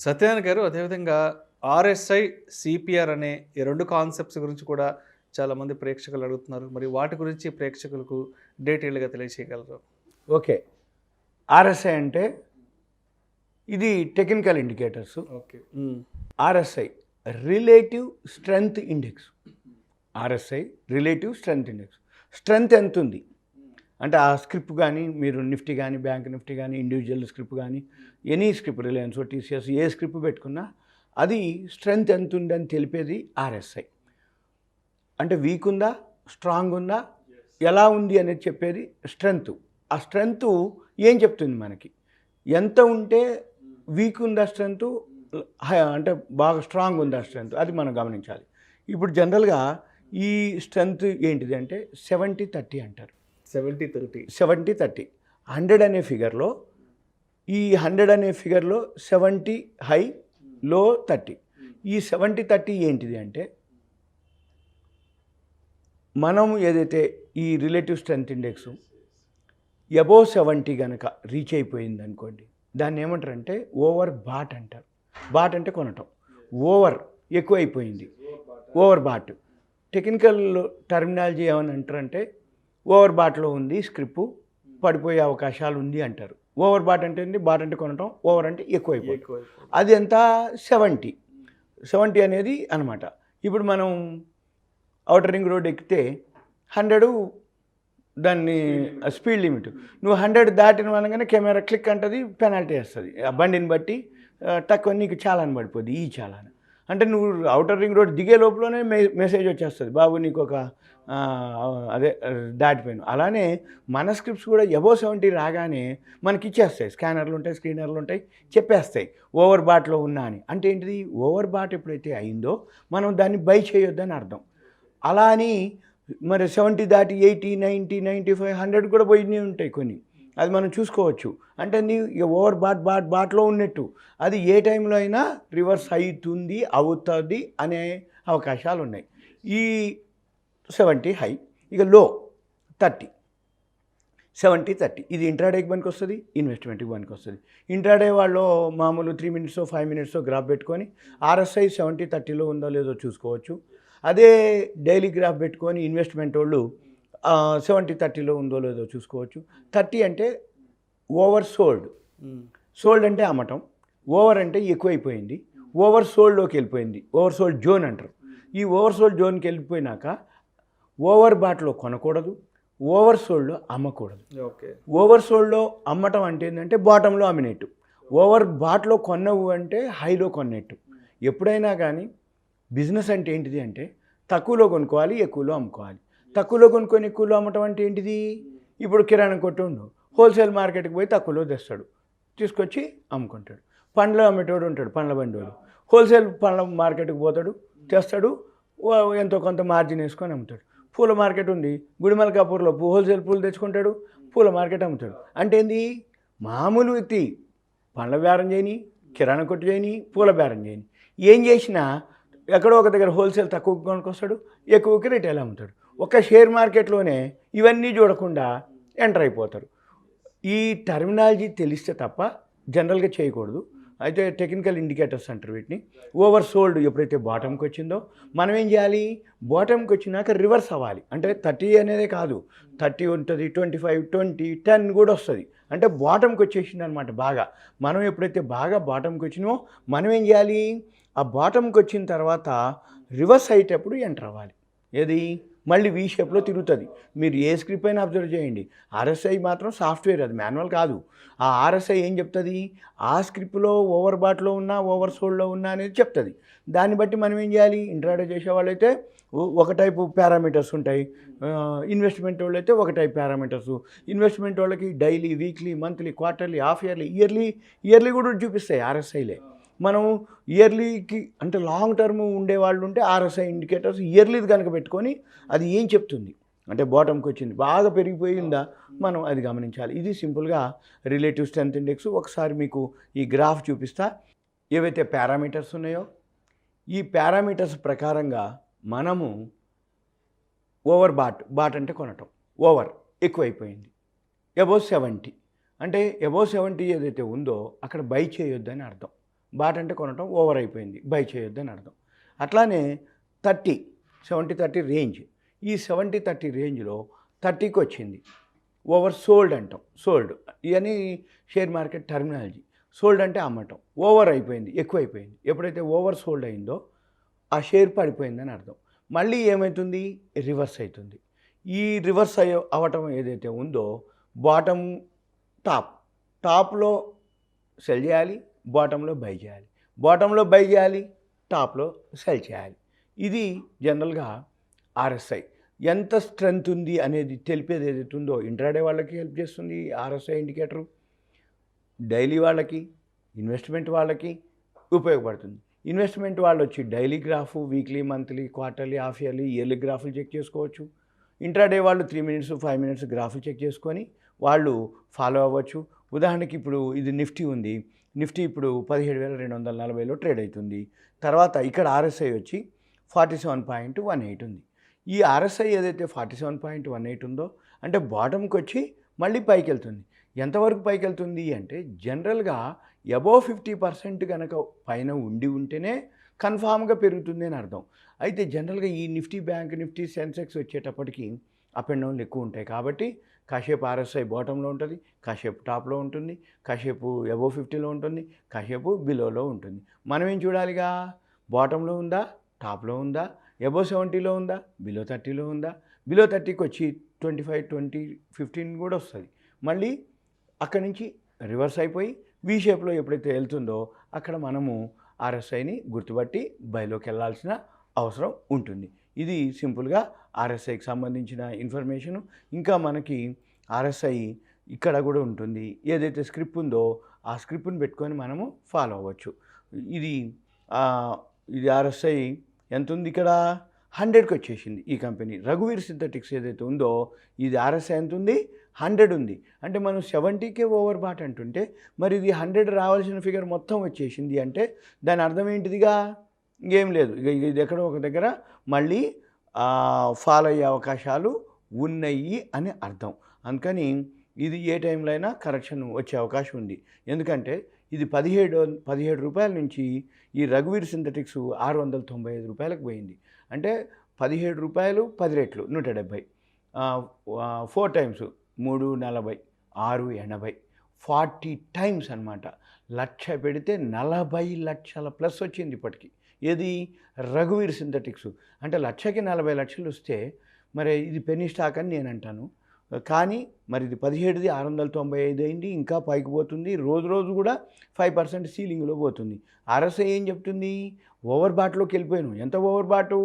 సత్యనారాయణ గారు అదేవిధంగా RSI CPR అనే ఈ రెండు కాన్సెప్ట్స్ గురించి కూడా చాలామంది ప్రేక్షకులు అడుగుతున్నారు. మరి వాటి గురించి ప్రేక్షకులకు డీటెయిల్గా తెలియజేయగలరు? ఓకే. ఆర్ఎస్ఐ అంటే ఇది technical indicators. Okay. RSI relative strength index. RSI relative strength index. Strength ఎంత ఉంది అంటే ఆ స్క్రిప్ట్ కానీ, మీరు నిఫ్టీ కానీ, బ్యాంక్ నిఫ్టీ కానీ, ఇండివిజువల్ స్క్రిప్ట్ కానీ, any script, Reliance, TCS a script పెట్టుకున్నా అది స్ట్రెంగ్త్ ఎంత ఉందని తెలిపేది ఆర్ఎస్ఐ. అంటే వీక్ ఉందా, స్ట్రాంగ్ ఉందా, ఎలా ఉంది అనేది చెప్పేది స్ట్రెంగ్త్. ఆ స్ట్రెంగ్త్ ఏం చెప్తుంది మనకి? ఎంత ఉంటే వీక్ ఉందా స్ట్రెంగ్త్, అంటే బాగా స్ట్రాంగ్ ఉందా స్ట్రెంగ్త్, అది మనం గమనించాలి. ఇప్పుడు జనరల్గా ఈ స్ట్రెంగ్త్ ఏంటిది అంటే 70-30 అంటారు. 70-30. 70-30. 100 అనే ఫిగర్లో, ఈ 100 అనే ఫిగర్లో 70 హై, లో 30. ఈ 70-30 ఏంటిది అంటే మనం ఏదైతే ఈ రిలేటివ్ స్ట్రెంగ్త్ ఇండెక్స్ అబోవ్ 70 కనుక రీచ్ అయిపోయింది అనుకోండి, దాన్ని ఏమంటారంటే ఓవర్ బాట్ అంటారు. బాట్ అంటే కొనటం, ఓవర్ ఎక్కువ అయిపోయింది, ఓవర్ బాట్. టెక్నికల్ టర్మినాలజీ ఏమని అంటారంటే ఓవర్ బాట్లో ఉంది స్క్రిప్ట్, పడిపోయే అవకాశాలు ఉంది అంటారు. ఓవర్ బాట్ అంటే ఏంటి? బాట్ అంటే కొనటం, ఓవర్ అంటే ఎక్కువైపోయింది. అది ఎంత? 70 అనేది అనమాట. ఇప్పుడు మనం ఔటర్ రింగ్ రోడ్ ఎక్కితే 100 దాన్ని స్పీడ్ లిమిట్. నువ్వు 100 దాటిన అనగానే కెమెరా క్లిక్ అంటుంది, పెనాల్టీ వేస్తుంది. ఆ బండిని బట్టి తక్కువ నీకు చాలాని పడిపోద్ది, ఈ చాలాని. అంటే నువ్వు ఔటర్ రింగ్ రోడ్ దిగే లోపలనే మెసేజ్ వచ్చేస్తుంది, బాబు నీకు ఒక అదే దాటిపోయాను. అలానే మన స్క్రిప్ట్స్ కూడా అబోవ్ 70 రాగానే మనకి ఇచ్చేస్తాయి. స్కానర్లు ఉంటాయి, స్క్రీనర్లు ఉంటాయి, చెప్పేస్తాయి ఓవర్ బాట్లో ఉన్నా అని. అంటే ఏంటిది? ఓవర్ బాట్ ఎప్పుడైతే అయిందో మనం దాన్ని బై చేయొద్దని అర్థం. అలా అని మరి 70 దాటి 80, 90, 95, 100 కూడా పోయినవి ఉంటాయి కొన్ని, అది మనం చూసుకోవచ్చు. అంటే నీ ఓవర్ బాట్లో ఉన్నట్టు. అది ఏ టైంలో అయినా రివర్స్ అవుతుంది అనే అవకాశాలు ఉన్నాయి. ఈ 70 హై, ఇక లో 30. 70-30 ఇది ఇంట్రాడేకి పనికి వస్తుంది, ఇన్వెస్ట్మెంట్కి పనికి వస్తుంది. ఇంట్రాడే వాళ్ళు మామూలు 3 minutes 5 minutes గ్రాఫ్ పెట్టుకొని ఆర్ఎస్ఐ 70-30లో ఉందో లేదో చూసుకోవచ్చు. అదే డైలీ గ్రాఫ్ పెట్టుకొని ఇన్వెస్ట్మెంట్ వాళ్ళు 70-30లో ఉందో లేదో చూసుకోవచ్చు. 30 అంటే ఓవర్ సోల్డ్. సోల్డ్ అంటే అమ్మటం, ఓవర్ అంటే ఎక్కువైపోయింది, ఓవర్ సోల్డ్లోకి వెళ్ళిపోయింది, ఓవర్ సోల్డ్ జోన్ అంటారు. ఈ ఓవర్ సోల్డ్ జోన్కి వెళ్ళిపోయినాక ఓవర్ బాట్లో కొనకూడదు, ఓవర్ సోల్డ్లో అమ్మకూడదు. ఓకే. ఓవర్ సోల్డ్లో అమ్మటం అంటే ఏంటంటే బాటంలో అమ్మినట్టు, ఓవర్ బాట్లో కొన్నవు అంటే హైలో కొన్నట్టు. ఎప్పుడైనా కానీ బిజినెస్ అంటే ఏంటిది అంటే తక్కువలో కొనుక్కోవాలి, ఎక్కువలో అమ్ముకోవాలి. తక్కువలో కొనుక్కొని ఎక్కువలో అమ్మటం అంటే ఏంటిది? ఇప్పుడు కిరాణా కొట్టు ఉండు, హోల్సేల్ మార్కెట్కి పోయి తక్కువలో తెస్తాడు, తీసుకొచ్చి అమ్ముకుంటాడు. పండ్లు అమ్మేటోడు ఉంటాడు, పండ్ల బండివాడు, హోల్సేల్ పండ్ల మార్కెట్కి పోతాడు, తెస్తాడు, ఎంతో కొంత మార్జిన్ వేసుకొని అమ్ముతాడు. పూల మార్కెట్ ఉంది, గుడిమల్కాపూర్లో హోల్సేల్ పూలు తెచ్చుకుంటాడు, పూల మార్కెట్ అమ్ముతాడు. అంటే ఏంది? మామూలు వ్యక్తి పండ్ల బేరం చేయని, కిరాణా కొట్టు చేయని, పూల బేరం చేయని, ఏం చేసినా ఎక్కడో ఒక దగ్గర హోల్సేల్ తక్కువ కొనుక్కొస్తాడు, ఎక్కువకి రిటైల్ అమ్ముతాడు. ఒక షేర్ మార్కెట్లోనే ఇవన్నీ చూడకుండా ఎంటర్ అయిపోతారు. ఈ టర్మినాలజీ తెలిస్తే తప్ప జనరల్గా చేయకూడదు. అయితే టెక్నికల్ ఇండికేటర్స్ అంటారు వీటిని. ఓవర్ సోల్డ్ ఎప్పుడైతే బాటంకి వచ్చిందో మనం ఏం చేయాలి? బాటంకి వచ్చినాక రివర్స్ అవ్వాలి. అంటే 30 అనేదే కాదు, 30 ఉంటుంది, 25, 20, 10 కూడా వస్తుంది. అంటే బాటంకి వచ్చేసింది అనమాట బాగా. మనం ఎప్పుడైతే బాగా బాటంకి వచ్చినామో మనం ఏం చేయాలి? ఆ బాటంకి వచ్చిన తర్వాత రివర్స్ అయ్యేటప్పుడు ఎంటర్ అవ్వాలి. ఏది? మళ్ళీ వీ షేప్లో తిరుగుతుంది. మీరు ఏ స్క్రిప్ట్ అయినా అబ్జర్వ్ చేయండి, ఆర్ఎస్ఐ మాత్రం సాఫ్ట్వేర్, అది మాన్యువల్ కాదు. ఆ ఆర్ఎస్ఐ ఏం చెప్తుంది? ఆ స్క్రిప్ట్లో ఓవర్ బాట్లో ఉన్నా, ఓవర్ సోల్డ్లో ఉన్నా అనేది చెప్తుంది. దాన్ని బట్టి మనం ఏం చేయాలి? ఇంట్రాడే చేసేవాళ్ళైతే ఒక టైపు పారామీటర్స్ ఉంటాయి, ఇన్వెస్ట్మెంట్ వాళ్ళు అయితే ఒక టైప్ పారామీటర్స్. ఇన్వెస్ట్మెంట్ వాళ్ళకి daily, weekly, monthly, quarterly, half yearly, yearly కూడా చూపిస్తాయి ఆర్ఎస్ఐలే. మనం ఇయర్లీకి అంటే లాంగ్ టర్మ్ ఉండేవాళ్ళు ఉంటే ఆర్ఎస్ఐ ఇండికేటర్స్ ఇయర్లీది కనుక పెట్టుకొని అది ఏం చెప్తుంది అంటే బాటంకి వచ్చింది, బాగా పెరిగిపోయిందా, మనం అది గమనించాలి. ఇది సింపుల్గా రిలేటివ్ స్ట్రెంగ్త్ ఇండెక్స్. ఒకసారి మీకు ఈ గ్రాఫ్ చూపిస్తా. ఏవైతే పారామీటర్స్ ఉన్నాయో ఈ పారామీటర్స్ ప్రకారంగా మనము ఓవర్ బాట్ అంటే కొనటం, ఓవర్ ఎక్కువైపోయింది, అబోవ్ 70 అంటే అబోవ్ 70 ఏదైతే ఉందో అక్కడ బై చేయొద్దని అర్థం. బాట్ అంటే కొనటం, ఓవర్ అయిపోయింది, బై చేయొద్దు అని అర్థం. అట్లానే 30 70-30 రేంజ్. ఈ 70-30 రేంజ్లో 30కి వచ్చింది, ఓవర్ సోల్డ్ అంటాం. సోల్డ్ ఇవన్నీ షేర్ మార్కెట్ టర్మినాలజీ. సోల్డ్ అంటే అమ్మటం, ఓవర్ అయిపోయింది, ఎక్కువైపోయింది. ఎప్పుడైతే ఓవర్ సోల్డ్ అయిందో ఆ షేర్ పడిపోయిందని అర్థం. మళ్ళీ ఏమవుతుంది, రివర్స్ అవుతుంది. ఈ రివర్స్ అవ్వటం ఏదైతే ఉందో బాటమ్ టాప్లో సెల్ చేయాలి, బాటంలో బై చేయాలి, బాటంలో బై చేయాలి, టాప్లో సెల్ చేయాలి. ఇది జనరల్గా ఆర్ఎస్ఐ ఎంత స్ట్రెంగ్త్ ఉంది అనేది తెలిపేది ఏదైతే ఉందో ఇంట్రాడే వాళ్ళకి హెల్ప్ చేస్తుంది ఆర్ఎస్ఐ ఇండికేటరు. డైలీ వాళ్ళకి, ఇన్వెస్ట్మెంట్ వాళ్ళకి ఉపయోగపడుతుంది. ఇన్వెస్ట్మెంట్ వాళ్ళు వచ్చి daily graph, weekly, monthly, quarterly, half yearly, yearly గ్రాఫులు చెక్ చేసుకోవచ్చు. ఇంట్రాడే వాళ్ళు 3 minutes 5 minutes గ్రాఫులు చెక్ చేసుకొని వాళ్ళు ఫాలో అవ్వచ్చు. ఉదాహరణకి ఇప్పుడు ఇది నిఫ్టీ ఉంది, నిఫ్టీ ఇప్పుడు 17,240లో ట్రేడ్ అవుతుంది. తర్వాత ఇక్కడ ఆర్ఎస్ఐ వచ్చి 47.18 ఉంది. ఈ ఆర్ఎస్ఐ ఏదైతే 47.18 ఉందో అంటే బాటంకి వచ్చి మళ్ళీ పైకి వెళ్తుంది. ఎంతవరకు పైకి వెళ్తుంది అంటే జనరల్గా అబోవ్ 50% కనుక పైన ఉంటేనే కన్ఫామ్గా పెరుగుతుంది అని అర్థం. అయితే జనరల్గా ఈ నిఫ్టీ, బ్యాంక్ నిఫ్టీ, సెన్సెక్స్ వచ్చేటప్పటికి అప్ అండ్ డౌన్లు ఎక్కువ ఉంటాయి. కాబట్టి కాసేపు ఆర్ఎస్ఐ బాటంలో ఉంటుంది, కాసేపు టాప్లో ఉంటుంది, కాసేపు అబోవ్ 50లో ఉంటుంది, కాసేపు బిలోలో ఉంటుంది. మనం ఏం చూడాలిగా, బాటంలో ఉందా, టాప్లో ఉందా, అబోవ్ 70లో ఉందా, బిలో 30లో ఉందా. బిలో 30కి వచ్చి 25, 20, 15 కూడా వస్తుంది. మళ్ళీ అక్కడి నుంచి రివర్స్ అయిపోయి వి షేప్లో ఎప్పుడైతే వెళ్తుందో అక్కడ మనము ఆర్ఎస్ఐని గుర్తుపట్టి బైలోకి వెళ్ళాల్సిన అవసరం ఉంటుంది. ఇది సింపుల్గా ఆర్ఎస్ఐకి సంబంధించిన ఇన్ఫర్మేషను. ఇంకా మనకి ఆర్ఎస్ఐ ఇక్కడ కూడా ఉంటుంది, ఏదైతే స్క్రిప్ట్ ఉందో ఆ స్క్రిప్ట్ని పెట్టుకొని మనము ఫాలో అవ్వచ్చు. ఇది ఆర్ఎస్ఐ ఎంత ఉంది, ఇక్కడ 100కి వచ్చేసింది ఈ కంపెనీ. రఘువీర్ సింథటిక్స్ ఏదైతే ఉందో ఇది ఆర్ఎస్ఐ ఎంత ఉంది, 100 ఉంది. అంటే మనం 70కే ఓవర్ బాట్ అంటుంటే మరి ఇది 100 రావాల్సిన ఫిగర్ మొత్తం వచ్చేసింది అంటే దాని అర్థం ఏంటిదిగా, ఇంకేం లేదు. ఇక ఇది ఎక్కడో ఒక దగ్గర మళ్ళీ ఫాలో అయ్యే అవకాశాలు ఉన్నాయి అని అర్థం. అందుకని ఇది ఏ టైంలో అయినా కరెక్షన్ వచ్చే అవకాశం ఉంది. ఎందుకంటే ఇది 17 రూపాయల నుంచి ఈ రఘువీర్ సింథటిక్స్ 695 రూపాయలకు పోయింది. అంటే 17 రూపాయలు 10 రెట్లు 170, 4 టైమ్స్ 340, 680, 40 టైమ్స్ అనమాట. 1,00,000 పెడితే 40 లక్షల ప్లస్ వచ్చింది ఇప్పటికి. ఏది, రఘువీర్ సింథటిక్స్. అంటే 1,00,000కి 40 లక్షలు వస్తే మరి ఇది పెన్నీ స్టాక్ అని నేను అంటాను. కానీ మరి ఇది 17ది 695 అయింది, ఇంకా పైకి పోతుంది. రోజు కూడా 5% సీలింగ్లో పోతుంది. ఆర్ఎస్ఐ ఏం చెప్తుంది, ఓవర్ బాట్లోకి వెళ్ళిపోయాను. ఎంత ఓవర్ బాటు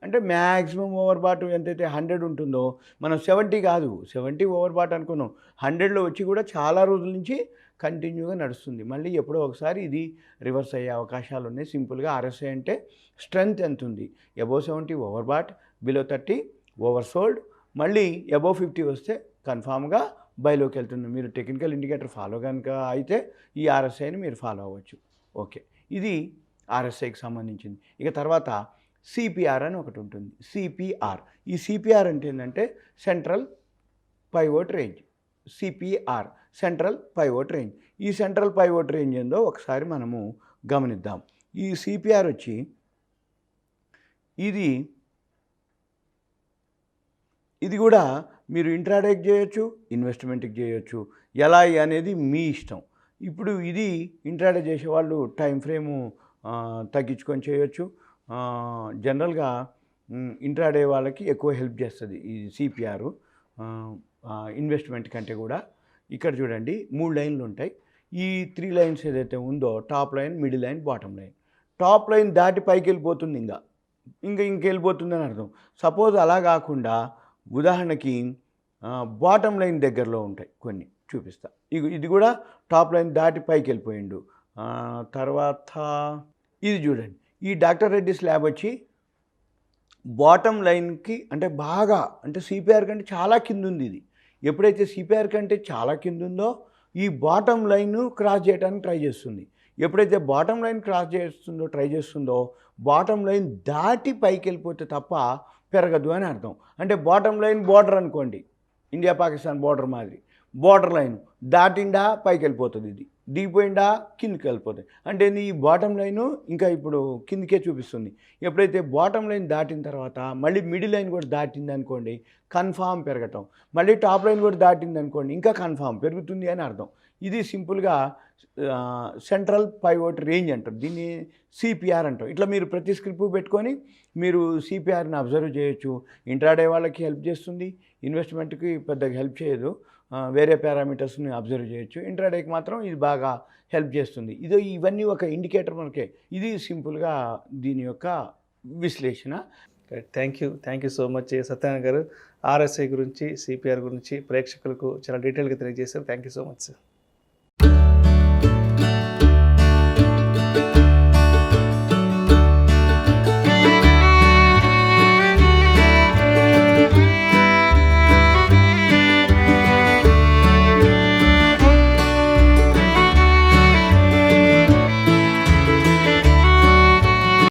అంటే మ్యాక్సిమం ఓవర్ బాటు ఎంతైతే 100 ఉంటుందో, మనం 70 కాదు, 70 ఓవర్ బాట్ అనుకున్నాం, 100లో వచ్చి కూడా చాలా రోజుల నుంచి కంటిన్యూగా నడుస్తుంది. మళ్ళీ ఎప్పుడో ఒకసారి ఇది రివర్స్ అయ్యే అవకాశాలు ఉన్నాయి. సింపుల్గా ఆర్ఎస్ఐ అంటే స్ట్రెంగ్త్ ఎంత ఉంది, above 70 over bat, below 30 over sold, మళ్ళీ అబోవ్ 50 వస్తే కన్ఫామ్గా బైలోకి వెళ్తుంది. మీరు టెక్నికల్ ఇండికేటర్ ఫాలో కనుక అయితే ఈ ఆర్ఎస్ఐని మీరు ఫాలో అవ్వచ్చు. ఓకే, ఇది ఆర్ఎస్ఐకి సంబంధించింది. ఇక తర్వాత సిపిఆర్ అని ఒకటి ఉంటుంది. సిపిఆర్, ఈ సిపిఆర్ అంటే ఏంటంటే central pivot range. CPR central pivot range. ఈ సెంట్రల్ పైవోట్ రేంజ్ ఏందో ఒకసారి మనము గమనిద్దాం. ఈ సిపిఆర్ వచ్చి ఇది కూడా మీరు ఇంట్రాడేకి చేయొచ్చు, ఇన్వెస్ట్మెంట్కి చేయొచ్చు. ఎలా అనేది మీ ఇష్టం. ఇప్పుడు ఇది ఇంట్రాడే చేసేవాళ్ళు టైం ఫ్రేము తగ్గించుకొని చేయొచ్చు. జనరల్గా ఇంట్రాడే వాళ్ళకి ఎక్కువ హెల్ప్ చేస్తుంది ఈ సిపిఆర్ ఇన్వెస్ట్మెంట్ కంటే కూడా. ఇక్కడ చూడండి 3 లైన్లు ఉంటాయి. ఈ 3 లైన్స్ ఏదైతే ఉందో top line, middle line, bottom line. Top line దాటి పైకి వెళ్ళిపోతుంది, ఇంకెళ్ళిపోతుందని అర్థం. సపోజ్ అలా కాకుండా ఉదాహరణకి బాటమ్ లైన్ దగ్గరలో ఉంటాయి కొన్ని, చూపిస్తా. ఇది కూడా టాప్ లైన్ దాటి పైకి వెళ్ళిపోయిండు. తర్వాత ఇది చూడండి, ఈ డాక్టర్ రెడ్డిస్ ల్యాబ్ వచ్చి బాటమ్ లైన్కి అంటే బాగా, అంటే సిపిఆర్ కంటే చాలా కింద ఉంది ఇది. ఎప్పుడైతే సిపిఆర్ కంటే చాలా కింద ఉందో ఈ బాటమ్ లైన్ క్రాస్ చేయడానికి ట్రై చేస్తుంది. ఎప్పుడైతే బాటమ్ లైన్ ట్రై చేస్తుందో బాటమ్ లైన్ దాటి పైకి వెళ్ళిపోతే తప్ప పెరగదు అని అర్థం. అంటే బాటమ్ లైన్ బోర్డర్ అనుకోండి, ఇండియా పాకిస్తాన్ బోర్డర్ మాదిరి. బోర్డర్ లైన్ దాటిండా పైకి వెళ్ళిపోతుంది ఇది. దిగిపోయిందా కిందికి వెళ్ళిపోతాయి. అంటే నీ బాటమ్ లైన్ ఇంకా ఇప్పుడు కిందికే చూపిస్తుంది. ఎప్పుడైతే బాటమ్ లైన్ దాటిన తర్వాత మళ్ళీ మిడిల్ లైన్ కూడా దాటింది అనుకోండి, కన్ఫామ్ పెరగటం. మళ్ళీ టాప్ లైన్ కూడా దాటింది అనుకోండి, ఇంకా కన్ఫామ్ పెరుగుతుంది అని అర్థం. ఇది సింపుల్గా సెంట్రల్ పైవోట్ రేంజ్ అంటారు. దీన్ని సిపిఆర్ అంటాం. ఇట్లా మీరు ప్రతి స్క్రిప్ట్ పెట్టుకొని మీరు సిపిఆర్ని అబ్జర్వ్ చేయొచ్చు. ఇంట్రాడే వాళ్ళకి హెల్ప్ చేస్తుంది, ఇన్వెస్ట్మెంట్కి పెద్దగా హెల్ప్ చేయదు. వేరే పారామీటర్స్ని అబ్జర్వ్ చేయొచ్చు. ఇంట్రాడేకి మాత్రం ఇది బాగా హెల్ప్ చేస్తుంది. ఇవన్నీ ఒక ఇండికేటర్ మనకే. ఇది సింపుల్గా దీని యొక్క విశ్లేషణ. Thank you so much Satyanarayana గారు. ఆర్ఎస్ఐ గురించి, సిపిఆర్ గురించి ప్రేక్షకులకు చాలా డీటెయిల్గా తెలియజేశారు. Thank you so much sir.